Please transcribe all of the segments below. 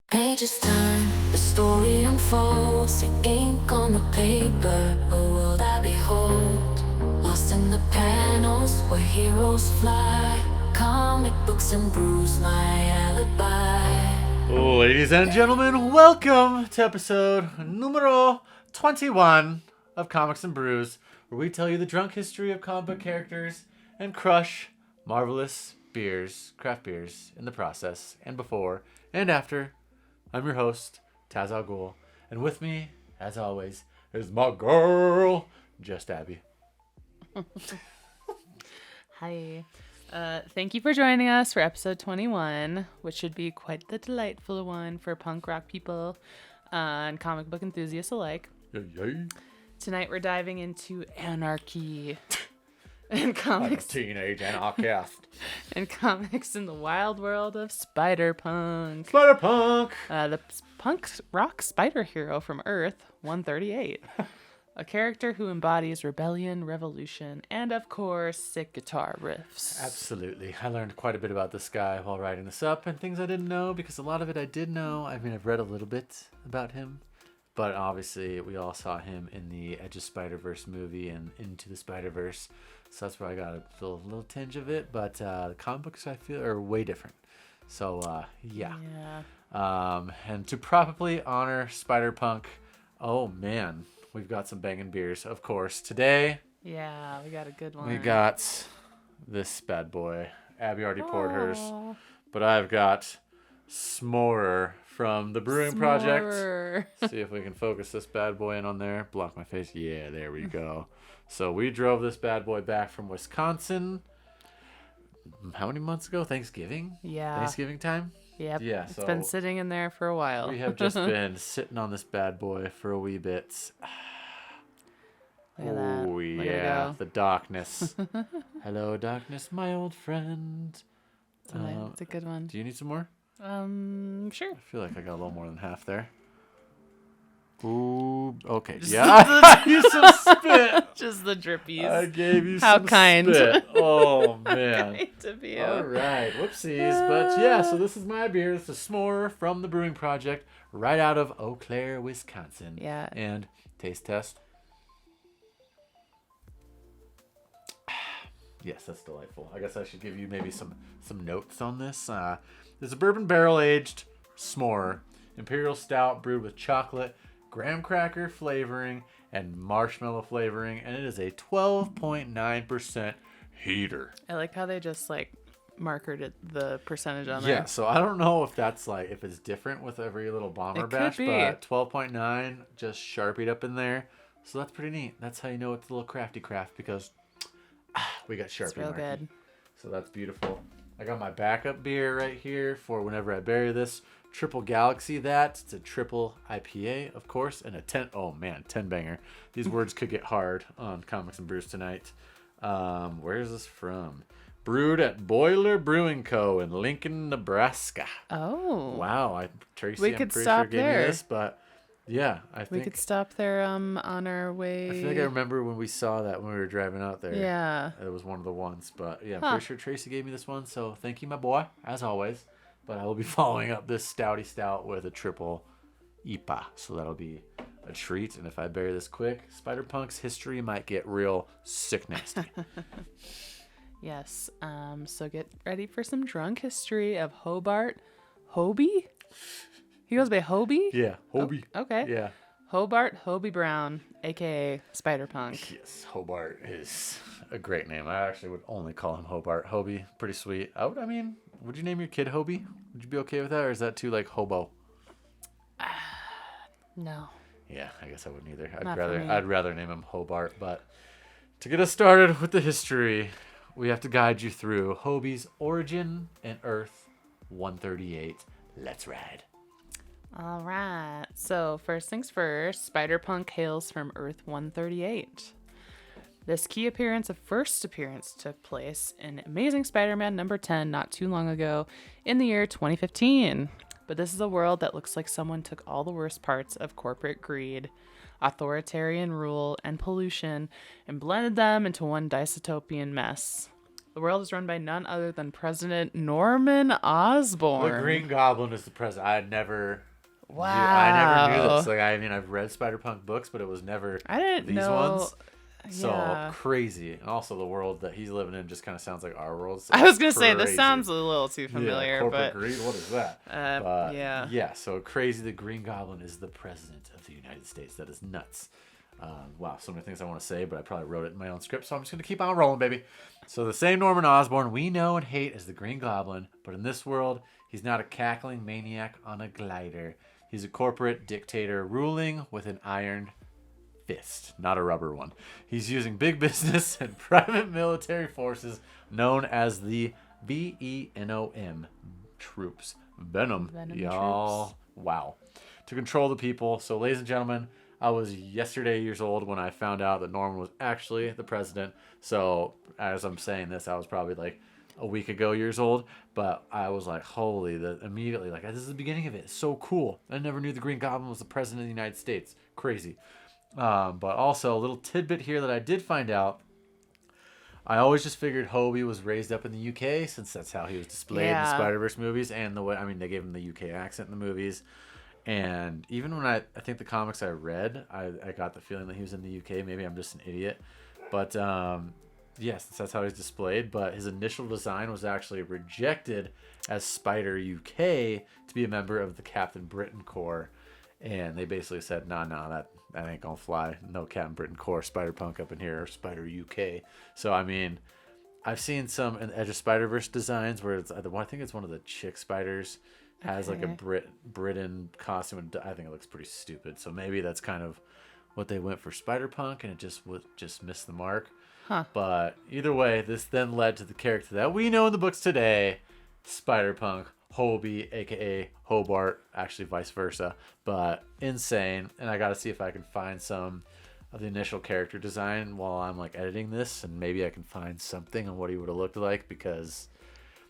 Pages turn, the story unfolds, the ink on the paper, a world I behold. Lost in the panels where heroes fly, comic books and brews, my alibi. Ladies and gentlemen, welcome to episode numero 21 of Comics and Brews, where we tell you the drunk history of comic book characters and crush marvelous beers, craft beers, in the process, and before and after. I'm your host, Taz Al Ghul, and with me, as always, is my girl, Just Abby. Hi. Thank you for joining us for episode 21, which should be quite the delightful one for punk rock people and comic book enthusiasts alike. Yay. Tonight we're diving into anarchy and comics. Teenage anarchist. And comics in the wild world of Spider-Punk. Spider-Punk! The punk rock spider hero from Earth 138. A character who embodies rebellion, revolution, and of course, sick guitar riffs. Absolutely. I learned quite a bit about this guy while writing this up, and things I didn't know, because a lot of it I did know. I mean, I've read a little bit about him, but obviously we all saw him in the Edge of Spider-Verse movie and Into the Spider-Verse, so that's where I got a little tinge of it, but the comic books I feel are way different. So, yeah. And to properly honor Spider-Punk, oh man, we've got some banging beers, of course. Today, Yeah, we got a good one. we got this bad boy. Abby already poured hers, but I've got S'morer from the Brewing Project. S'morer. See if we can focus this bad boy in on there. Block my face. Yeah, there we go. So we drove this bad boy back from Wisconsin. How many months ago? Thanksgiving? Yeah. Thanksgiving time? Yep. Yeah, It's so been sitting in there for a while. we have just been sitting on this bad boy for a wee bit. Look at that. Oh, Look at it yeah, go. the darkness. Hello, darkness, my old friend. It's a good one. Do you need some more? Sure. I feel like I got a little more than half there. Ooh, okay. Just Yeah, I gave you some spit. Just the drippies. I gave you How some kind. spit. Oh, man. Kind of you. All right. Whoopsies. But yeah, so this is my beer. This is S'morer from the Brewing Project, right out of Eau Claire, Wisconsin. Yeah. And taste test. Yes, that's delightful. I guess I should give you maybe some notes on this. There's a bourbon barrel-aged S'morer, imperial stout brewed with chocolate, graham cracker flavoring, and marshmallow flavoring, and it is a 12.9% heater. I like how they just marketed the percentage on there. Yeah, so I don't know if that's if it's different with every little bomber It could batch, be. but 12.9 just sharpied up in there. So that's pretty neat. That's how you know it's a little crafty craft, because we got Sharpie It's real marking. good. So that's beautiful. I got my backup beer right here for whenever I bury this. Triple Galaxy, it's a Triple IPA, of course, and a 10 banger. These words could get hard on Comics and Brews tonight. Where is this from? Brewed at Boiler Brewing Co. in Lincoln, Nebraska. Oh. Wow, Tracy, We I'm could pretty stop sure gave there. me this, but yeah, I We think could stop there on our way. I feel like I remember when we saw that when we were driving out there. Yeah. It was one of the ones, but yeah, I'm Huh. pretty sure Tracy gave me this one, so thank you, my boy, as always. But I will be following up this stouty stout with a triple IPA, so that'll be a treat. And if I bury this quick, Spider-Punk's history might get real sick nasty. Yes. So get ready for some drunk history of Hobie? He goes by Hobie? Yeah, Hobie. Okay. Yeah. Hobie Brown, aka Spider-Punk. Yes, Hobart is a great name. I actually would only call him Hobart. Hobie, pretty sweet. Would you name your kid Hobie? Would you be okay with that, or is that too hobo? No. Yeah, I guess I wouldn't either. Not for me. I'd rather name him Hobart. But to get us started with the history, we have to guide you through Hobie's origin and Earth 138. Let's ride. All right. So first things first, Spider-Punk hails from Earth 138. This key first appearance took place in Amazing Spider-Man number 10 not too long ago in the year 2015. But this is a world that looks like someone took all the worst parts of corporate greed, authoritarian rule, and pollution and blended them into one dystopian mess. The world is run by none other than President Norman Osborn. The Green Goblin is the president. I never knew this. Like, I mean, I've read Spider-Punk books, but it was never I didn't these know. ones. So Yeah. crazy. And also the world that he's living in just kind of sounds like our world. So I was going to say, this crazy. sounds a little too familiar, Yeah, corporate but... greed, what is that? yeah. Yeah, so crazy. The Green Goblin is the president of the United States. That is nuts. Wow, so many things I want to say, but I probably wrote it in my own script, so I'm just going to keep on rolling, baby. So the same Norman Osborn we know and hate as the Green Goblin, but in this world, he's not a cackling maniac on a glider. He's a corporate dictator ruling with an iron fist, not a rubber one. He's using big business and private military forces known as the VENOM troops. Venom, y'all. Troops. Wow. To control the people. So, ladies and gentlemen, I was yesterday years old when I found out that Norman was actually the president. So, as I'm saying this, I was probably like a week ago years old. But I was like, holy, immediately, like, this is the beginning of it. It's so cool. I never knew the Green Goblin was the president of the United States. Crazy. But also, a little tidbit here that I did find out. I always just figured Hobie was raised up in the UK, since that's how he was displayed in the Spider-Verse movies. And the way, I mean, they gave him the UK accent in the movies. And even when I think the comics I read, I got the feeling that he was in the UK. Maybe I'm just an idiot. But yes, that's how he's displayed. But his initial design was actually rejected as Spider UK to be a member of the Captain Britain Corps. And they basically said, nah, that ain't gonna fly. No Captain Britain Corps, Spider-Punk up in here, or Spider UK. So, I mean, I've seen some in Edge of Spider-Verse designs where it's, I think it's one of the chick spiders has like a Britain costume, and I think it looks pretty stupid. So maybe that's kind of what they went for Spider-Punk, and it just missed the mark. Huh. But either way, this then led to the character that we know in the books today, Spider-Punk, Hobie, aka Hobart, actually vice versa, but insane. And I gotta see if I can find some of the initial character design while I'm like editing this, and maybe I can find something on what he would have looked like, because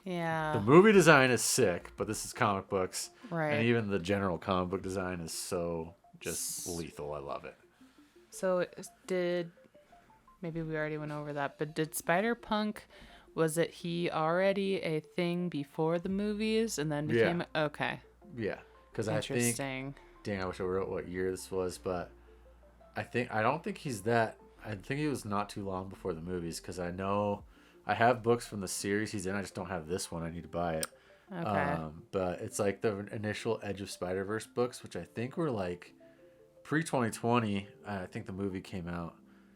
the movie design is sick, but this is comic books, right? And even the general comic book design is so just lethal. I love it. So maybe we already went over that, but did Spider-Punk, was it he already a thing before the movies and then became okay? Yeah, because I think, dang, I wish I wrote what year this was, but I don't think he's that. I think he was not too long before the movies, because I know I have books from the series he's in. I just don't have this one. I need to buy it. Okay. But it's like the initial Edge of Spider-Verse books, which I think were like pre-2020. I think the movie came out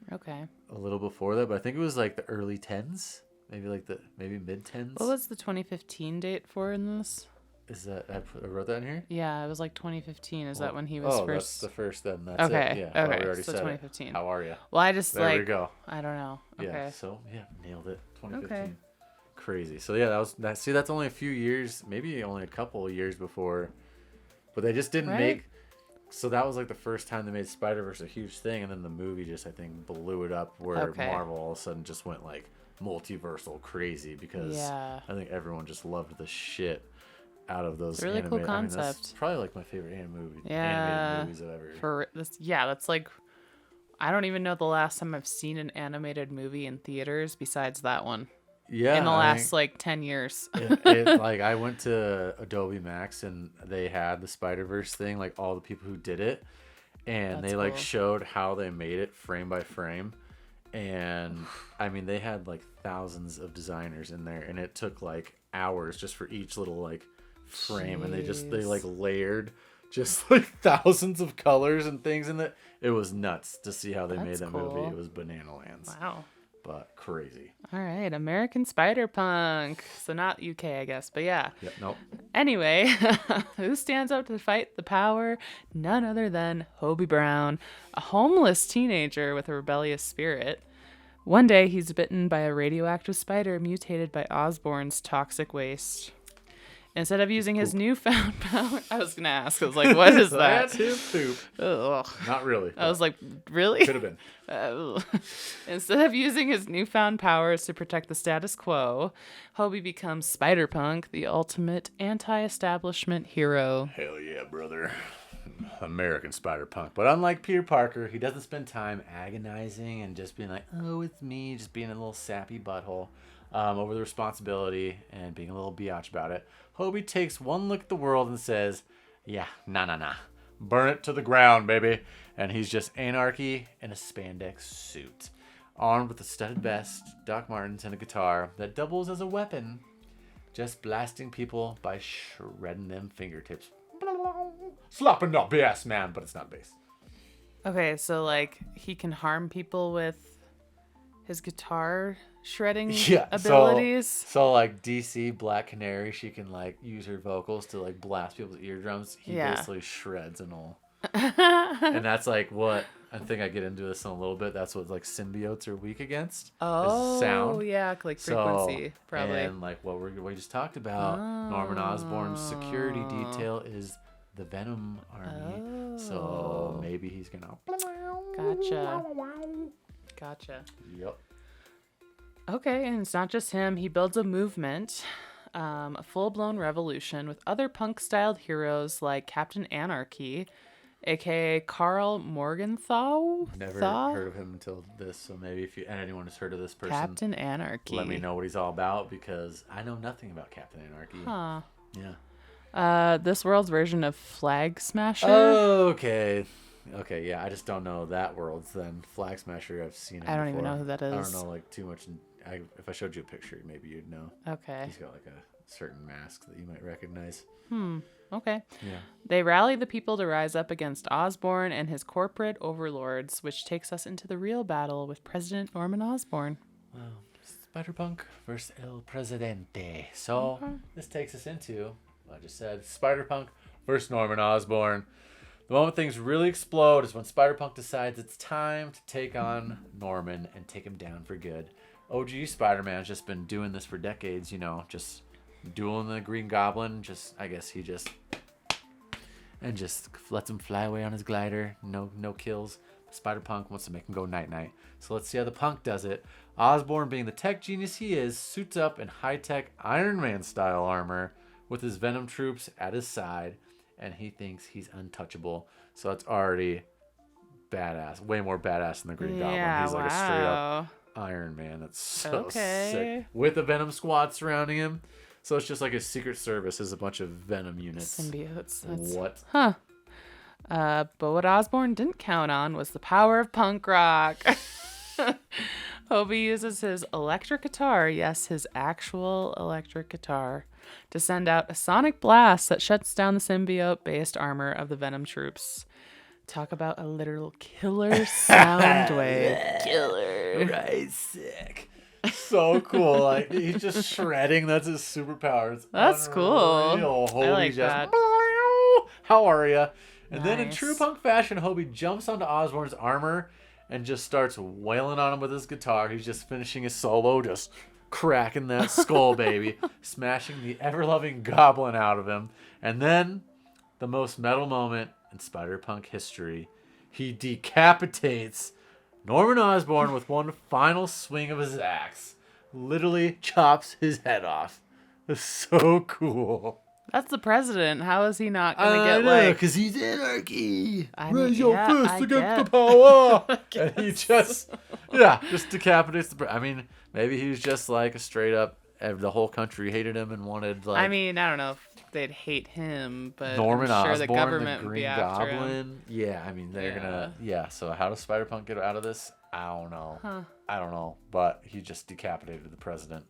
a little before that, but I think it was like the early 10s. Maybe mid 10s. What was the 2015 date for in this? Is that I wrote that in here? Yeah, it was like 2015. Is that when he was first? Oh, that's the first then. That's okay. it. Yeah. Okay. We already So said 2015. It. How are you? Well, I just there we go. I don't know. Okay. Yeah. So nailed it. 2015. Okay. Crazy. So yeah, that's only a few years, maybe only a couple of years before, but they just didn't make. So that was like the first time they made Spider-Verse a huge thing, and then the movie just, I think, blew it up, where Marvel all of a sudden just went like multiversal crazy, because I think everyone just loved the shit out of those. It's a really cool concept. I mean, that's probably like my favorite animated movies I've ever. For this, that's like, I don't even know the last time I've seen an animated movie in theaters besides that one. Yeah, in the last like 10 years. Like I went to Adobe Max, and they had the Spider-Verse thing, like all the people who did it, and they like showed how they made it frame by frame. And I mean, they had like thousands of designers in there, and it took like hours just for each little like frame. And they like layered just like thousands of colors and things in it. It was nuts to see how they made that movie. It was banana lands. Wow. But crazy. All right, American Spider-Punk. So not UK, I guess, but yeah. Yep, nope. Anyway, who stands up to fight the power? None other than Hobie Brown, a homeless teenager with a rebellious spirit. One day, he's bitten by a radioactive spider mutated by Osborn's toxic waste. Instead of using his newfound power, I was going to ask, I was like, what is that? That's his poop. Ugh. Not really. I was like, really? Could have been. Instead of using his newfound powers to protect the status quo, Hobie becomes Spider-Punk, the ultimate anti-establishment hero. Hell yeah, brother. American Spider-Punk. But unlike Peter Parker, he doesn't spend time agonizing and just being like, oh, it's me, just being a little sappy butthole. over the responsibility and being a little biatch about it. Hobie takes one look at the world and says, yeah, nah. Burn it to the ground, baby. And he's just anarchy in a spandex suit, armed with a studded vest, Doc Martens, and a guitar that doubles as a weapon, just blasting people by shredding them fingertips. Slapping that bass, man, but it's not bass. Okay, so like he can harm people with his guitar shredding abilities. So like DC Black Canary, she can like use her vocals to like blast people's eardrums. He basically shreds and all. And that's like what I think I get into this in a little bit. That's what like symbiotes are weak against. Oh, sound. Yeah, like frequency, probably. And like what we just talked about, Norman Osborn's security detail is the Venom Army. So maybe he's gonna. Gotcha. Yep. Okay, and it's not just him. He builds a movement, a full-blown revolution with other punk-styled heroes like Captain Anarchy, aka Carl Morgenthau. Never heard of him until this, so maybe if anyone has heard of this person, Captain Anarchy. let me know what he's all about, because I know nothing about Captain Anarchy. Huh. Yeah. This world's version of Flag Smasher. Okay, yeah, I just don't know that world's then. Flag Smasher, I've seen him I don't before. even know who that is. I don't know like too much. If I showed you a picture, maybe you'd know. Okay. He's got like a certain mask that you might recognize. Okay. Yeah. They rally the people to rise up against Osborn and his corporate overlords, which takes us into the real battle with President Norman Osborn. Well, Spider-Punk versus El Presidente. So this takes us into what I just said: Spider-Punk versus Norman Osborn. The moment things really explode is when Spider-Punk decides it's time to take on Norman and take him down for good. OG Spider-Man's just been doing this for decades, just dueling the Green Goblin. I guess he just lets him fly away on his glider. No kills. Spider-Punk wants to make him go night-night. So let's see how the punk does it. Osborn, being the tech genius he is, suits up in high-tech Iron Man-style armor with his Venom troops at his side, and he thinks he's untouchable. So that's already badass. Way more badass than the Green Goblin. He's like a straight-up Iron Man. That's so sick. With a Venom squad surrounding him. So it's just like his Secret Service is a bunch of Venom units. Symbiotes. What? Huh. But what Osborn didn't count on was the power of punk rock. Hobie uses his electric guitar, yes, his actual electric guitar, to send out a sonic blast that shuts down the symbiote-based armor of the Venom troops. Talk about a literal killer sound wave. Killer. Right, sick. So cool. Like he's just shredding. That's his superpowers. That's cool. Hobie I like just, that. How are ya? And then in Nice. true punk fashion, Hobie jumps onto Osborn's armor and just starts wailing on him with his guitar. He's just finishing his solo, just cracking that skull, baby, smashing the ever-loving goblin out of him. And then the most metal moment in Spider-Punk history, he decapitates Norman Osborn with one final swing of his axe. Literally chops his head off. It's so cool. That's the president. How is he not gonna get like? Because he's anarchy. Raise your fist against the power. And he just decapitates the. I mean, maybe he was just like a straight up. The whole country hated him and wanted like. I mean, I don't know if they'd hate him, but Norman I'm sure Osborn, the government the would Green be after Goblin. him. Yeah, I mean they're gonna. Yeah, so how does Spider-Punk get out of this? I don't know. Huh. I don't know, but he just decapitated the president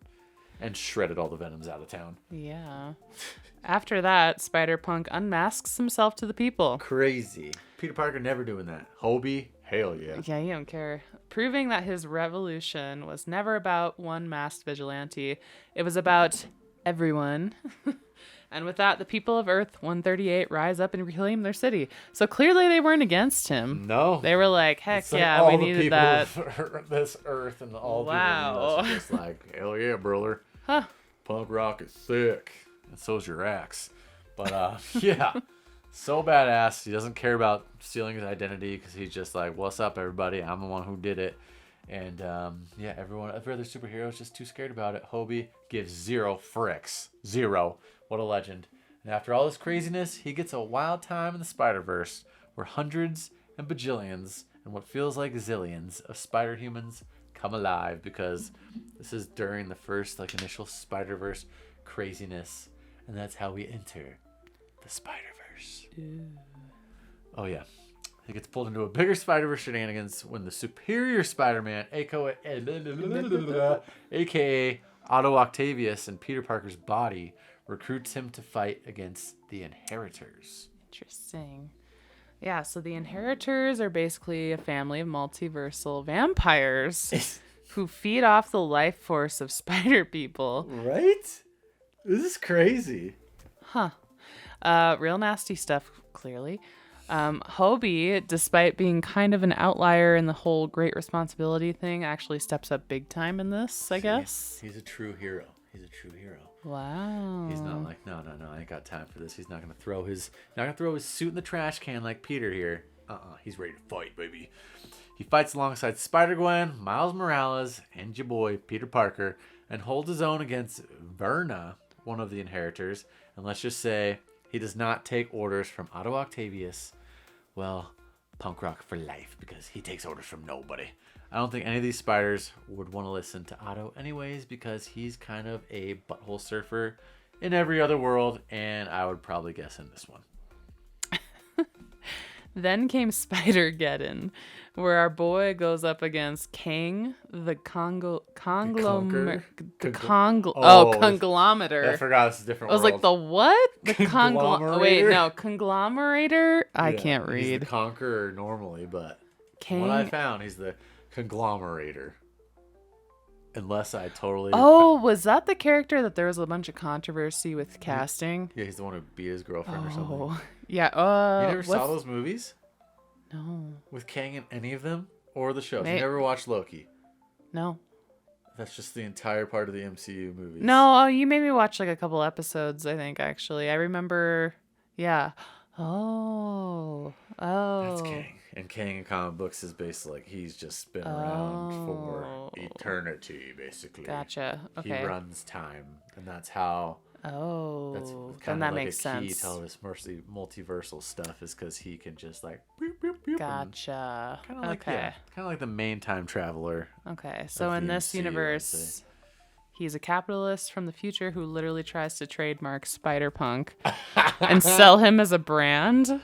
and shredded all the Venoms out of town. Yeah. After that, Spider-Punk unmasks himself to the people. Crazy. Peter Parker never doing that. Hobie, hell yeah. Yeah, you don't care. Proving that his revolution was never about one masked vigilante. It was about everyone. And with that, the people of Earth 138 rise up and reclaim their city. So clearly they weren't against him. No. They were like, heck It's like yeah, all we the needed people that. of this Earth and all Wow. people are just like, hell yeah, brother. Huh. Punk rock is sick. And so's your axe. But yeah. So badass. He doesn't care about stealing his identity because he's just like, what's up, everybody? I'm the one who did it. And yeah, every other superhero is just too scared about it. Hobie gives 0 fricks. 0. What a legend. And after all this craziness, he gets a wild time in the Spider-Verse where hundreds and bajillions and what feels like zillions of spider humans come alive, because this is during the first like initial Spider-Verse craziness, and that's how we enter the Spider-Verse. Oh yeah. He gets pulled into a bigger Spider-Verse shenanigans when the Superior Spider-Man, aka Otto Octavius, and Peter Parker's body recruits him to fight against the Inheritors. Interesting. Yeah, so the Inheritors are basically a family of multiversal vampires who feed off the life force of spider people. Right? This is crazy. Huh. Real nasty stuff, clearly. Hobie, despite being kind of an outlier in the whole great responsibility thing, actually steps up big time in this, I guess. He's a true hero. Wow. He's not like, no, I ain't got time for this. He's not gonna throw his suit in the trash can like Peter here. He's ready to fight, baby. He fights alongside Spider-Gwen, Miles Morales, and your boy Peter Parker, and holds his own against Verna, one of the Inheritors. And let's just say he does not take orders from Otto Octavius. Well, punk rock for life, because he takes orders from nobody. I don't think any of these spiders would want to listen to Otto anyways, because he's kind of a butthole surfer in every other world, and I would probably guess in this one. Then came Spider-Geddon, where our boy goes up against Kang, the conglomerator. I forgot it's a different I was world. like, the what? The Conglomerator? Wait, no, conglomerator? I can't He's read. the conqueror normally, but Kang. what I found, he's the conglomerator. Unless I totally... Oh, was that the character that there was a bunch of controversy with casting? Yeah, he's the one who beat his girlfriend or something. Oh, yeah. You never saw those movies? No. With Kang in any of them? Or the shows? You May- never watched Loki? No. That's just the entire part of the MCU movies. No, you made me watch like a couple episodes, I think, actually. I remember, yeah. Oh. That's Kang. And Kang in comic books is basically like he's just been around for eternity, basically. Gotcha. Okay. He runs time, and that's how. Oh. That's then kind that of like makes a sense. key to all this multiversal stuff is because he can just like. Boop, boop, boop, Gotcha. Kind of like Okay. kind of like the main time traveler. Okay. So of in the this MCU, I'd universe, say. he's a capitalist from the future who literally tries to trademark Spider-Punk and sell him as a brand.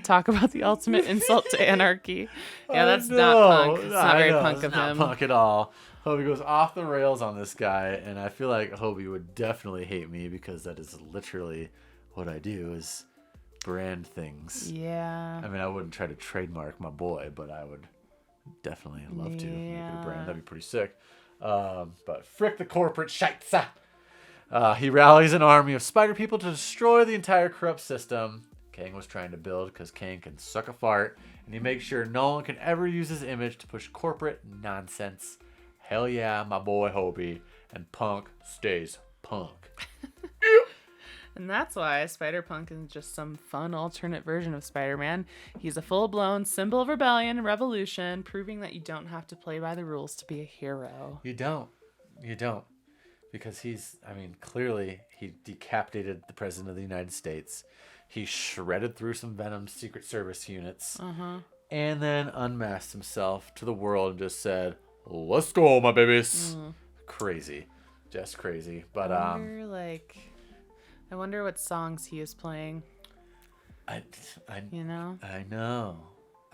Talk about the ultimate insult to anarchy. Yeah, that's not punk. It's not very punk of not him. Punk at all. Hobie goes off the rails on this guy, and I feel like Hobie would definitely hate me because that is literally what I do is brand things. Yeah. I mean, I wouldn't try to trademark my boy, but I would definitely love to make it a brand. That'd be pretty sick. But frick the corporate shites. He rallies an army of spider people to destroy the entire corrupt system Kang was trying to build, because Kang can suck a fart, and he makes sure no one can ever use his image to push corporate nonsense. Hell yeah, my boy Hobie, and punk stays punk. And that's why Spider-Punk is just some fun alternate version of Spider-Man. He's a full-blown symbol of rebellion and revolution, proving that you don't have to play by the rules to be a hero. You don't. Because clearly he decapitated the President of the United States. He shredded through some Venom Secret Service units. And then unmasked himself to the world and just said, let's go, my babies. Crazy. Just crazy. But, I wonder what songs he is playing. I know? I know.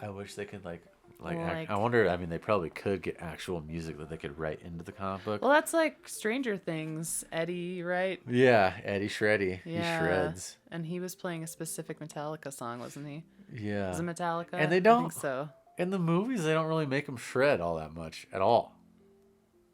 I wish they could, Like- I wonder, they probably could get actual music that they could write into the comic book. Well, that's like Stranger Things, Eddie, right? Yeah, Eddie Shreddy. Yeah. He shreds. And he was playing a specific Metallica song, wasn't he? Yeah. Was it Metallica? And they I don't. think so. In the movies, they don't really make him shred all that much at all.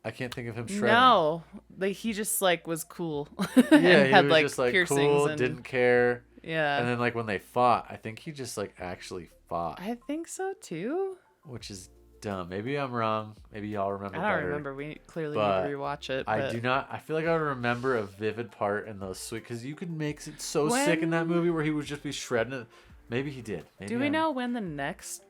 I can't think of him shredding. No, he just was cool. Yeah, and he had was just piercings cool, and didn't care. yeah. And then when they fought, I think he just actually fought, I think so too. which is dumb. Maybe I'm wrong. Maybe y'all remember I don't better. remember. We clearly but need to rewatch it. I but- do not. I feel like I would remember a vivid part in those because you could make it so sick in that movie where he would just be shredding it. Maybe he did. Maybe Do we know when the next?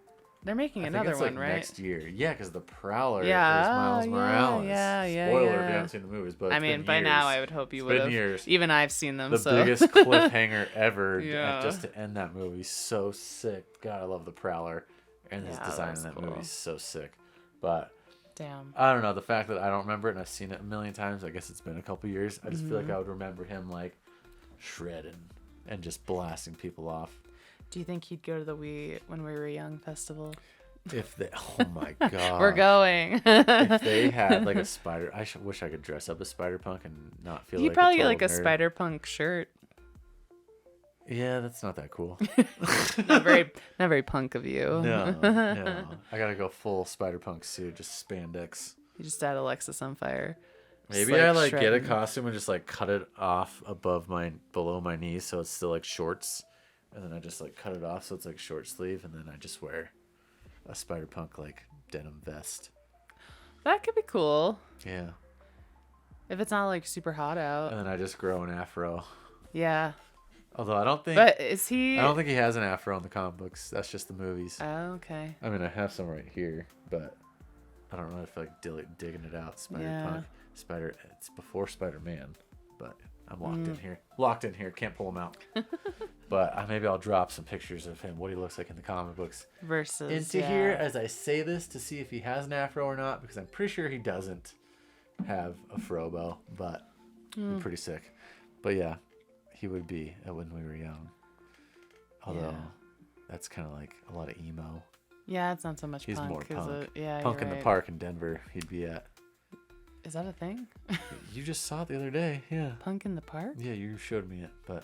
They're making I another think it's one, right? next year. Yeah, because the Prowler Yeah, is Miles yeah, Morales. yeah, Spoiler if yeah. you haven't seen the movies, but I it's mean, been by years. now I would hope you It's would been have. years. Even I've seen them. The so. biggest cliffhanger ever Yeah. just to end that movie. So sick. God, I love the Prowler. And his Yeah, design in that's that cool. movie is so sick. But Damn. I don't know, the fact that I don't remember it and I've seen it a million times, I guess it's been a couple years. I just feel like I would remember him like shredding and just blasting people off. Do you think he'd go to the When We Were Young festival? If they, oh my god, We're going. if they had like a spider, wish I could dress up as Spider-Punk and not feel He'd like probably a get total like a nerd. Spider-Punk shirt. Yeah, that's not that cool. Not very punk of you. No. I gotta go full Spider-Punk suit, just spandex. You just had Alexis on fire. Maybe Just, I like get a shredding. costume and just like cut it off below my knees so it's still like shorts, and then I just like cut it off so it's like short sleeve, and then I just wear a Spider-Punk like denim vest. That could be cool. Yeah. If it's not like super hot out. And then I just grow an afro. Yeah. Although I don't think But is he... I don't think he has an afro in the comic books. That's just the movies. Oh, okay. I mean, I have some right here, but I don't really feel like digging it out. Spider-Punk. It's before Spider-Man, but I'm locked in here. Can't pull him out. But maybe I'll drop some pictures of him, what he looks like in the comic books, Versus... into here as I say this to see if he has an afro or not, because I'm pretty sure he doesn't have a frobo, but he's pretty sick. But yeah, he would be When We Were Young. Although that's kind of like a lot of emo. Yeah, it's not so much He's punk. more is punk. it? Yeah, Punk you're in the right. Park in Denver, he'd be at. Is that a thing? You just saw it the other day, yeah. Punk in the Park? Yeah, you showed me it, but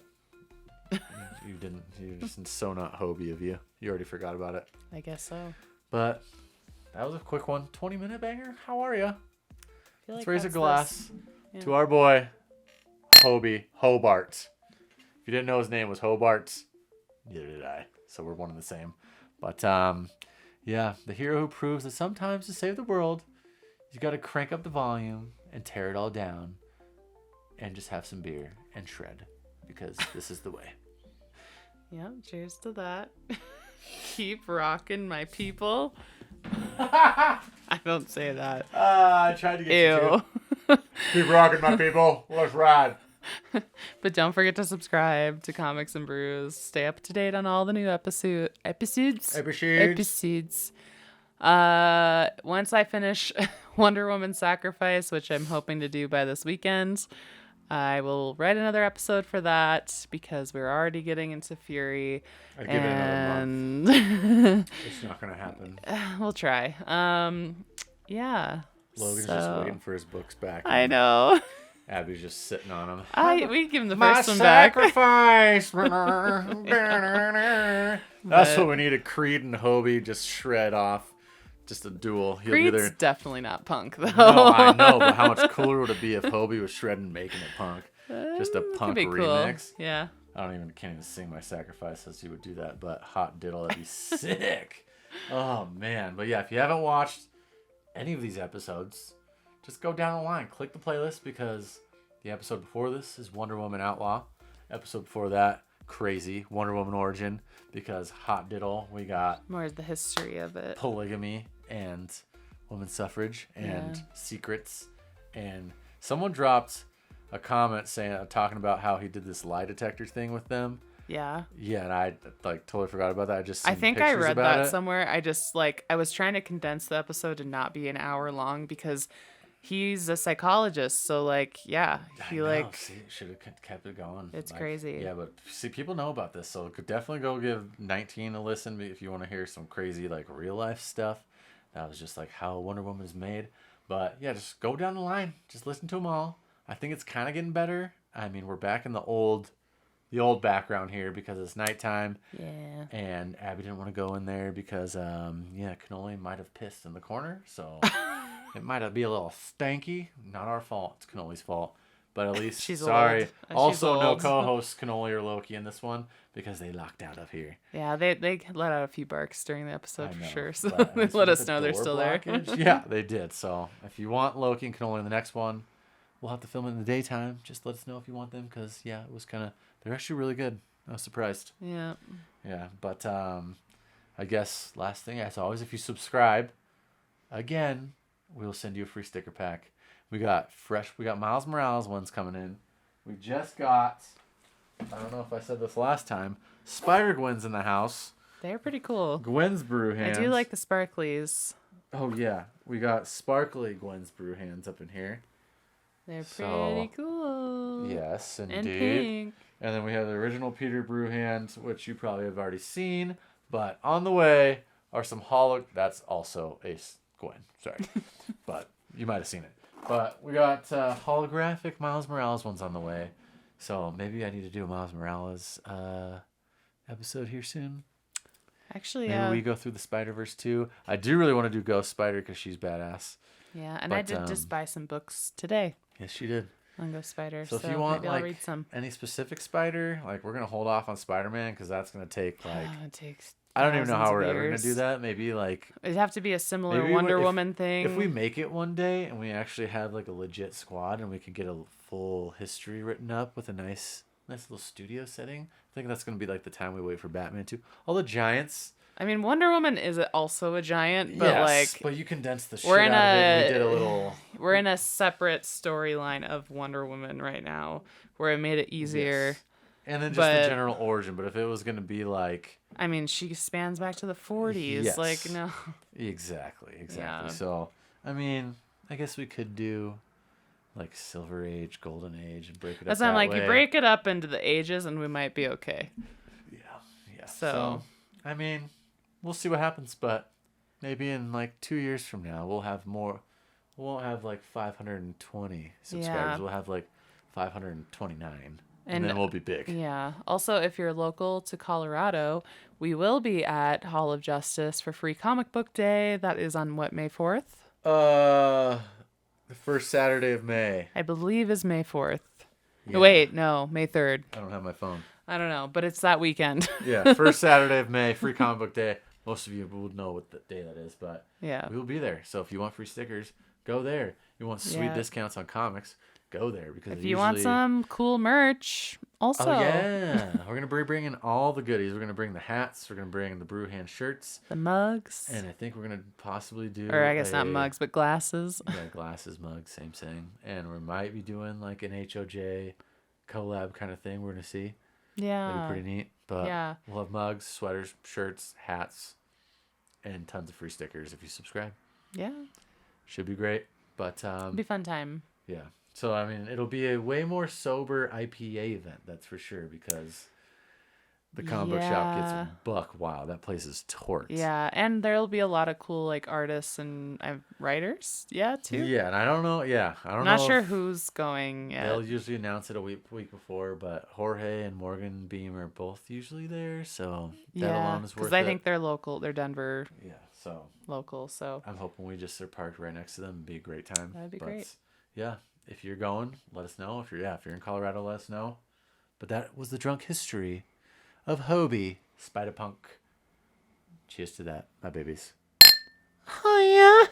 you didn't. You're just so not Hobie of you. You already forgot about it. I guess so. But that was a quick one. 20-minute banger. How are you? Let's raise a that's glass this. to our boy, Hobie Hobart. If you didn't know his name was Hobart, neither did I. So we're one and the same. But yeah, the hero who proves that sometimes to save the world, you got to crank up the volume and tear it all down and just have some beer and shred, because this is the way. Yeah, cheers to that. Keep rocking, my people. I don't say that. I tried to get you Ew. to. Keep rocking, my people. Let's ride. But don't forget to subscribe to Comics and Brews. Stay up to date on all the new episodes. Once I finish Wonder Woman Sacrifice, which I'm hoping to do by this weekend, I will write another episode for that, because we're already getting into Fury. I'd give it another month. And It's not going to happen. we'll try. Yeah. Logan's so- just waiting for his books back. I know. Abby's just sitting on them. We give him the My first one back. sacrifice. That's what we need. A Creed and Hobie just shred off. Just a duel. He'll be Creed's there. definitely not punk, though. No, I know, but how much cooler would it be if Hobie was shredding, making it punk? Just a Could punk be cool. remix. Yeah. Can't even sing My Sacrifice as he would do that, but Hot Diddle, that'd be sick. Oh man. But yeah, if you haven't watched any of these episodes, just go down the line, click the playlist, because the episode before this is Wonder Woman Outlaw. Episode before that, Crazy, Wonder Woman Origin, because Hot Diddle, we got More the history of it. polygamy and women's suffrage and Yeah. secrets. And someone dropped a comment talking about how he did this lie detector thing with them. Yeah. Yeah, and I like totally forgot about that. I just I seen think I pictures read about that it. somewhere. I was trying to condense the episode to not be an hour long, because he's a psychologist. So Should have kept it going. It's crazy. Yeah, but see, people know about this, so could definitely go give 19 a listen if you want to hear some crazy like real life stuff. That was just like how Wonder Woman is made. But yeah, just go down the line. Just listen to them all. I think it's kind of getting better. I mean, we're back in the old background here because it's nighttime. Yeah. And Abby didn't want to go in there because Cannoli might have pissed in the corner, so it might be a little stanky. Not our fault. It's Cannoli's fault. But at least, She's sorry. old. She's Also, no old. co-hosts Cannoli or Loki in this one because they locked out up here. Yeah, they let out a few barks during the episode I for know, sure. So but at they least let with us the know they're door still there. blockage, yeah, they did. So if you want Loki and Cannoli in the next one, we'll have to film it in the daytime. Just let us know if you want them, because yeah, it was they're actually really good. I was surprised. Yeah. Yeah, but I guess last thing, as always, if you subscribe, again, we'll send you a free sticker pack. We got Miles Morales ones coming in. We just got, I don't know if I said this last time, Spider-Gwen's in the house. They're pretty cool. Gwen's brew hands. I do like the sparklies. Oh yeah, we got sparkly Gwen's brew hands up in here. They're So, pretty cool. Yes, And indeed. pink. And then we have the original Peter brew hands, which you probably have already seen. But on the way are some That's also Ace Gwen. Sorry, but you might have seen it. But we got holographic Miles Morales ones on the way. So maybe I need to do a Miles Morales episode here soon. Actually, Maybe we go through the Spider-Verse too. I do really want to do Ghost Spider because she's badass. Yeah, and But, I did just buy some books today Yes, she did. on Ghost Spider. So if you want maybe I'll like read some. any specific Spider, like we're gonna hold off on Spider-Man because that's gonna take like It takes. I don't even know how thousands we're of ever gonna years. do that. Maybe like It'd have to be a similar maybe Wonder if- Woman thing. If we make it one day and we actually have like a legit squad and we could get a full history written up with a nice little studio setting, I think that's gonna be like the time we wait for Batman too. All the giants. I mean, Wonder Woman is also a giant, but Yes, like but you condense the shit we're out in of it. And a we did a little. we're in a separate storyline of Wonder Woman right now, where it made it easier. Yes. And then just but- the general origin. But if it was gonna be like. I mean, she spans back to the 40s. Yes. Like, no. Exactly. Yeah. So, I mean, I guess we could do like Silver Age, Golden Age, and break it That's up. why I'm that like, way. you break it up into the ages, and we might be okay. Yeah. So- I mean, we'll see what happens, but maybe in like 2 years from now, we'll have more. We won't have like 520 subscribers. Yeah. We'll have like 529. And And- then we'll be big. Yeah. Also, if you're local to Colorado, we will be at Hall of Justice for Free Comic Book Day. That is on what, May 4th? The first Saturday of May. I believe is May 4th. Yeah. Wait, no, May 3rd. I don't have my phone. I don't know, but it's that weekend. Yeah, first Saturday of May, free comic book day. Most of you would know what the day that is, but Yeah. we will be there. So if you want free stickers, go there. You want sweet Yeah. discounts on comics, go there because If you want some cool merch, also. Oh yeah, we're gonna be bringing all the goodies. We're gonna bring the hats. We're gonna bring the brew hand shirts, The mugs. and I think we're gonna possibly do. Or I guess not mugs, but glasses. Yeah, glasses, mugs, same thing. And we might be doing like an HOJ collab kind of thing. We're gonna see. Yeah. That'd be pretty neat. But Yeah. we'll have mugs, sweaters, shirts, hats, and tons of free stickers if you subscribe. Yeah. Should be great. But It'll be a fun time. yeah. So I mean, it'll be a way more sober IPA event, that's for sure, because the comic book shop Yeah. gets buck wild. That place is torqued. Yeah, and there'll be a lot of cool like artists and writers. Yeah, too. Yeah, and I don't know. Yeah, I don't I'm know. not sure if who's going yet. They'll usually announce it a week before, but Jorge and Morgan Beam are both usually there, so that Yeah, alone is worth because I it. think they're local. They're Denver Yeah, so local, so I'm hoping we just are parked right next to them. It'd be a great time. That'd be But, great. Yeah, if you're going, let us know. If you're in Colorado, let us know. But that was the drunk history of Hobie Spider-Punk. Cheers to that, my babies. oh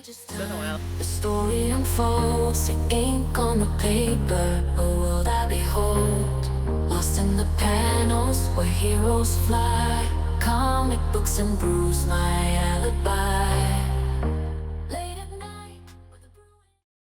Just yeah. Been a while. the story unfolds, like ink on the paper, a world I behold. Lost in the panels where heroes fly, comic books and brews, my alibi.